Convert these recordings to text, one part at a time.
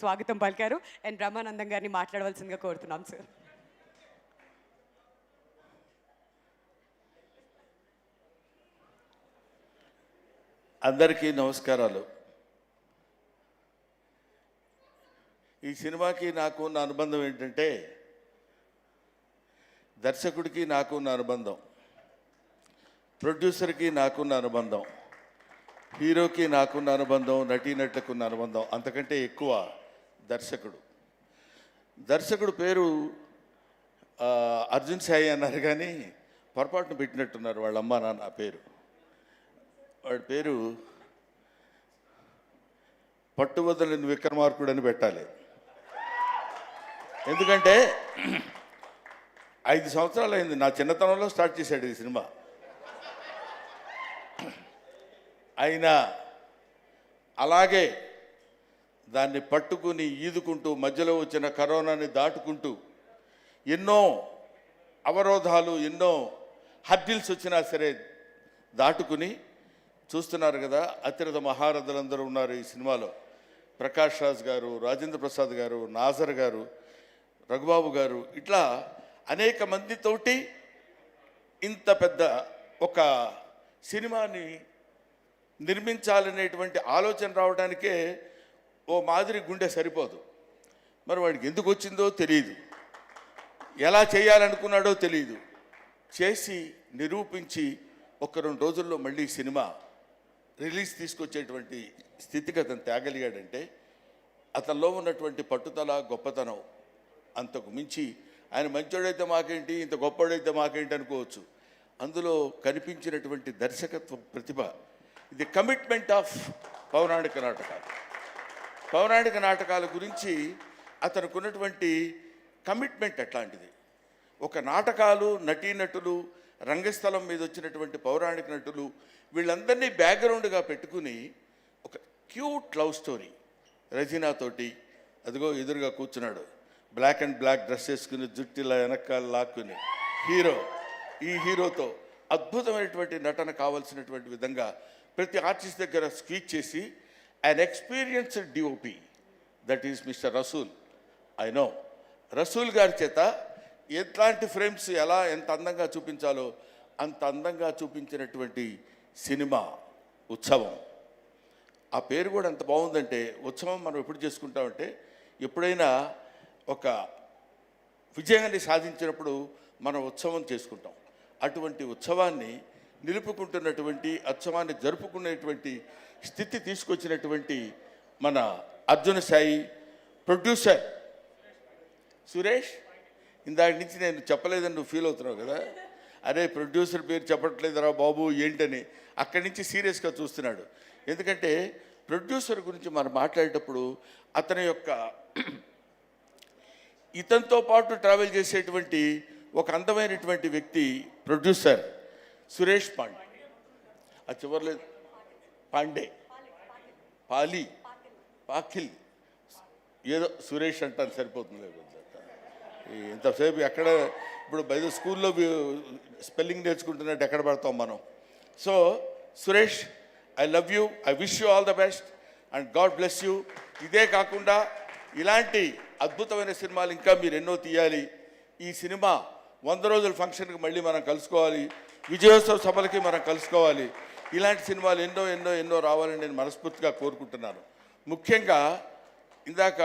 స్వాగతం పలికారు. అండ్ బ్రహ్మానందం గారిని మాట్లాడవలసిందిగా కోరుతున్నాం సార్. అందరికీ నమస్కారాలు. ఈ సినిమాకి నాకు ఉన్న అనుబంధం ఏంటంటే, దర్శకుడికి నాకున్న అనుబంధం, ప్రొడ్యూసర్కి నాకున్న అనుబంధం, హీరోకి నాకున్న అనుబంధం, నటీనటులకు ఉన్న అనుబంధం, అంతకంటే ఎక్కువ దర్శకుడు పేరు అర్జున్ సాయి అన్నారు, కానీ పొరపాటును పెట్టినట్టున్నారు వాళ్ళ అమ్మ నాన్న పేరు. వాడి పేరు పట్టువదలని విక్రమార్కుడు అని పెట్టాలి. ఎందుకంటే 5 సంవత్సరాలు అయింది, నా చిన్నతనంలో స్టార్ట్ చేశాడు ఈ సినిమా. అయినా అలాగే దాన్ని పట్టుకుని ఈదుకుంటూ మధ్యలో వచ్చిన కరోనాని దాటుకుంటూ ఎన్నో అవరోధాలు, ఎన్నో హర్డిల్స్ వచ్చినా సరే దాటుకుని చూస్తున్నారు కదా. అతిరథ మహారథులందరూ ఉన్నారు ఈ సినిమాలో. ప్రకాష్ రాజ్ గారు, రాజేంద్ర ప్రసాద్ గారు, నాజర్ గారు, రఘుబాబు గారు, ఇట్లా అనేక మందితోటి ఇంత పెద్ద ఒక సినిమాని నిర్మించాలనేటువంటి ఆలోచన రావడానికే ఓ మాదిరి గుండె సరిపోదు. మరి వాడికి ఎందుకు వచ్చిందో తెలియదు, ఎలా చేయాలనుకున్నాడో తెలియదు. చేసి నిరూపించి 1-2 రోజుల్లో మళ్ళీ సినిమా రిలీజ్ తీసుకొచ్చేటువంటి స్థితిగతను తేగలిగాడంటే అతనిలో ఉన్నటువంటి పట్టుదల, గొప్పతనం అంతకు మించి. ఆయన మంచోడైతే మాకేంటి, ఇంత గొప్పవాడైతే మాకేంటి అనుకోవచ్చు. అందులో కనిపించినటువంటి దర్శకత్వ ప్రతిభ, ఇది కమిట్మెంట్ ఆఫ్ పౌరాణిక నాటకాలు. పౌరాణిక నాటకాల గురించి అతనికి ఉన్నటువంటి కమిట్మెంట్ ఎట్లాంటిది. ఒక నాటకాలు, నటీనటులు, రంగస్థలం మీద వచ్చినటువంటి పౌరాణిక నటులు, వీళ్ళందరినీ బ్యాక్గ్రౌండ్గా పెట్టుకుని ఒక క్యూట్ లవ్ స్టోరీ రజీనాతోటి, అదిగో ఎదురుగా కూర్చున్నాడు, బ్లాక్ అండ్ బ్లాక్ డ్రెస్ వేసుకుని, జుట్టిలా వెనకాల లాక్కుని ఈ హీరోతో అద్భుతమైనటువంటి నటన కావాల్సినటువంటి విధంగా ప్రతి ఆర్టిస్ట్ దగ్గర స్పీచ్ చేసి an experienced DOP, that is Mr. Rasool. I know Rasool గారి చేత ఎట్లాంటి ఫ్రేమ్స్ ఎలా ఎంత అందంగా చూపించాలో అంత అందంగా చూపించినటువంటి సినిమా ఉత్సవం. ఆ పేరు కూడా ఎంత బాగుందంటే, ఉత్సవం మనం ఎప్పుడు చేసుకుంటామంటే, ఎప్పుడైనా ఒక విజయాన్ని సాధించినప్పుడు మనం ఉత్సవం చేసుకుంటాం. అటువంటి ఉత్సవాన్ని నిలుపుకుంటున్నటువంటి, ఉత్సవాన్ని జరుపుకునేటువంటి స్థితి తీసుకొచ్చినటువంటి మన అర్జున్ సాయి, ప్రొడ్యూసర్ సురేష్. ఇందాక నుంచి నేను చెప్పలేదని నువ్వు ఫీల్ అవుతున్నావు కదా, అరే ప్రొడ్యూసర్ పేరు చెప్పట్లేదురా బాబు ఏంటని. అక్కడి నుంచి సీరియస్గా చూస్తున్నాడు. ఎందుకంటే ప్రొడ్యూసర్ గురించి మనం మాట్లాడేటప్పుడు అతని యొక్క ఇతనితో పాటు ట్రావెల్ చేసేటువంటి ఒక అందమైనటువంటి వ్యక్తి ప్రొడ్యూసర్ సురేష్ పాండే. అది చివరిలేదు, పాఖిల్ ఏదో సురేష్ అంటాను సరిపోతుంది. ఇంతసేపు ఎక్కడ ఇప్పుడు బయట స్కూల్లో స్పెల్లింగ్ నేర్చుకుంటున్నట్టు ఎక్కడ పడతాం మనం. So Suresh, I love you, I wish you all the best and God bless you. ఇదే కాకుండా ఇలాంటి అద్భుతమైన సినిమాలు ఇంకా మీరు ఎన్నో తీయాలి. ఈ సినిమా 100 రోజుల ఫంక్షన్కి మళ్ళీ మనం కలుసుకోవాలి, విజయోత్సవ సభలకి మనం కలుసుకోవాలి. ఇలాంటి సినిమాలు ఎన్నో ఎన్నో ఎన్నో రావాలని నేను మనస్ఫూర్తిగా కోరుకుంటున్నాను. ముఖ్యంగా ఇందాక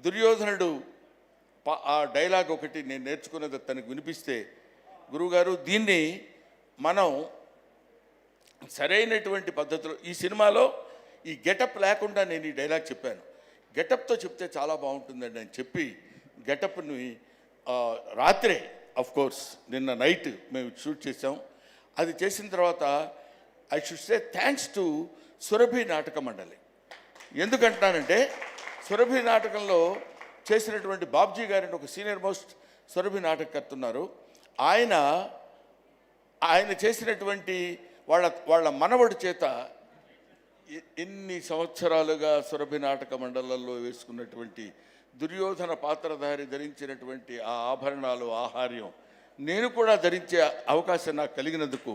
దుర్యోధనుడు ఆ డైలాగ్ ఒకటి నేను నేర్చుకున్నది తనకు వినిపిస్తే, గురువుగారు దీన్ని మనం సరైనటువంటి పద్ధతిలో ఈ సినిమాలో ఈ గెటప్ లేకుండా నేను ఈ డైలాగ్ చెప్పాను. గెటప్తో చెప్తే చాలా బాగుంటుందండి అని చెప్పి గెటప్ని రాత్రే కోర్స్ నిన్న నైట్ మేము షూట్ చేసాం. అది చేసిన తర్వాత I should say thanks to Surabhi నాటక మండలి. ఎందుకంటానంటే సురభి నాటకంలో చేసినటువంటి బాబ్జీ గారిని ఒక సీనియర్ మోస్ట్ సురభి నాటకకర్త ఉన్నారు. ఆయన చేసినటువంటి వాళ్ళ మనవడి చేత ఎన్ని సంవత్సరాలుగా సురభి నాటక మండలంలో వేసుకున్నటువంటి దుర్యోధన పాత్రధారి ధరించినటువంటి ఆ ఆభరణాలు, ఆహార్యం నేను కూడా ధరించే అవకాశం నాకు కలిగినందుకు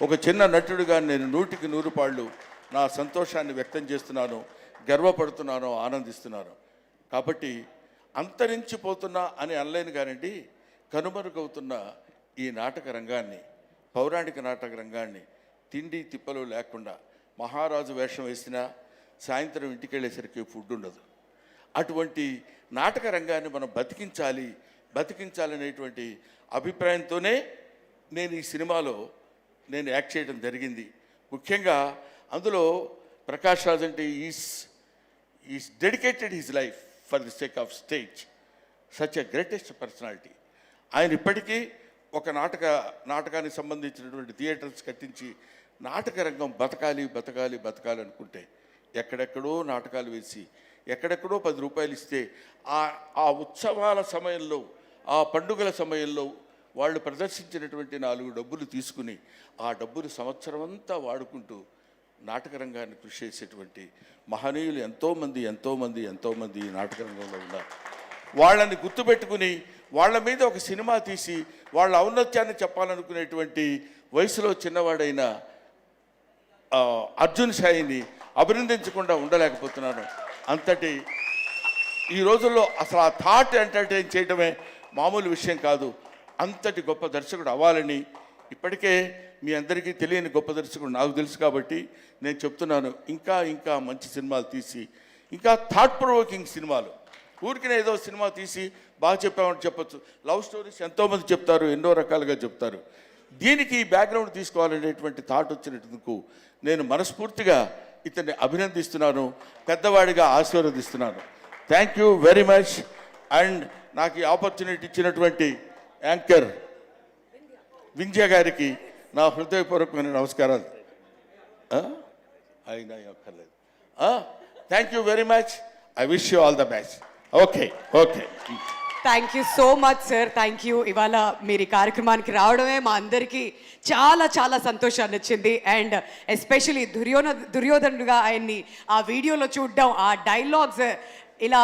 ఒక చిన్న నటుడిగా నేను 100కి 100 పాళ్ళు నా సంతోషాన్ని వ్యక్తం చేస్తున్నాను, గర్వపడుతున్నాను, ఆనందిస్తున్నాను. కాబట్టి అంతరించిపోతున్నా అని అనలేను కానండి, కనుమరుగవుతున్న ఈ నాటక రంగాన్ని, పౌరాణిక నాటక రంగాన్ని తిండి తిప్పలు లేకుండా మహారాజు వేషం వేసినా సాయంత్రం ఇంటికి వెళ్ళేసరికి ఫుడ్ ఉండదు. అటువంటి నాటక రంగాన్ని మనం బతికించాలనేటువంటి అభిప్రాయంతోనే నేను ఈ సినిమాలో యాక్ట్ చేయడం జరిగింది. ముఖ్యంగా అందులో ప్రకాష్ రాజ్ అంటే is dedicated his life for the sake of stage, such a greatest personality. ఆయన ఇప్పటికీ ఒక నాటకానికి సంబంధించినటువంటి థియేటర్స్ కట్టించి నాటక రంగం బతకాలి అనుకుంటే ఎక్కడెక్కడో నాటకాలు వేసి ఎక్కడెక్కడో 10 రూపాయలు ఇస్తే ఆ ఉత్సవాల సమయంలో, ఆ పండుగల సమయంలో వాళ్ళు ప్రదర్శించినటువంటి 4 డబ్బులు తీసుకుని ఆ డబ్బులు సంవత్సరం అంతా వాడుకుంటూ నాటక రంగాన్ని కృషి చేసేటువంటి మహనీయులు ఎంతోమంది ఈ నాటక రంగంలో ఉన్నారు. వాళ్ళని గుర్తుపెట్టుకుని వాళ్ళ మీద ఒక సినిమా తీసి వాళ్ళ ఔన్నత్యాన్ని చెప్పాలనుకునేటువంటి వయసులో చిన్నవాడైన అర్జున్ సాయిని అభినందించకుండా ఉండలేకపోతున్నాను. అంతటి ఈ రోజుల్లో అసలు ఆ థాట్ ఎంటర్టైన్ చేయడమే మామూలు విషయం కాదు. అంతటి గొప్ప దర్శకుడు అవ్వాలని, ఇప్పటికే మీ అందరికీ తెలియని గొప్ప దర్శకుడు నాకు తెలుసు కాబట్టి నేను చెప్తున్నాను, ఇంకా మంచి సినిమాలు తీసి, ఇంకా థాట్ ప్రొవోకింగ్ సినిమాలు, ఊరికినే ఏదో సినిమా తీసి బాగా చెప్పామని చెప్పచ్చు. లవ్ స్టోరీస్ ఎంతోమంది చెప్తారు, ఎన్నో రకాలుగా చెప్తారు. దీనికి బ్యాక్గ్రౌండ్ తీసుకోవాలనేటువంటి థాట్ వచ్చినందుకు నేను మనస్ఫూర్తిగా ఇతన్ని అభినందిస్తున్నాను, పెద్దవాడిగా ఆశీర్వదిస్తున్నాను. Thank you very much. And నాకు ఈ ఆపర్చునిటీ ఇచ్చినటువంటి యాంకర్ వింధ్య గారికి నా హృదయపూర్వకమైన నమస్కారాలు. అయినా అక్కర్లేదు. Thank you very much. I wish you all the best. Okay. Thank you so much sir. Thank you. ఇవాళ మీరు ఈ కార్యక్రమానికి రావడమే మా అందరికీ చాలా సంతోషాన్ని ఇచ్చింది. అండ్ ఎస్పెషలీ దుర్యోధనుడుగా ఆయన్ని ఆ వీడియోలో చూడడం, ఆ డైలాగ్స్ ఇలా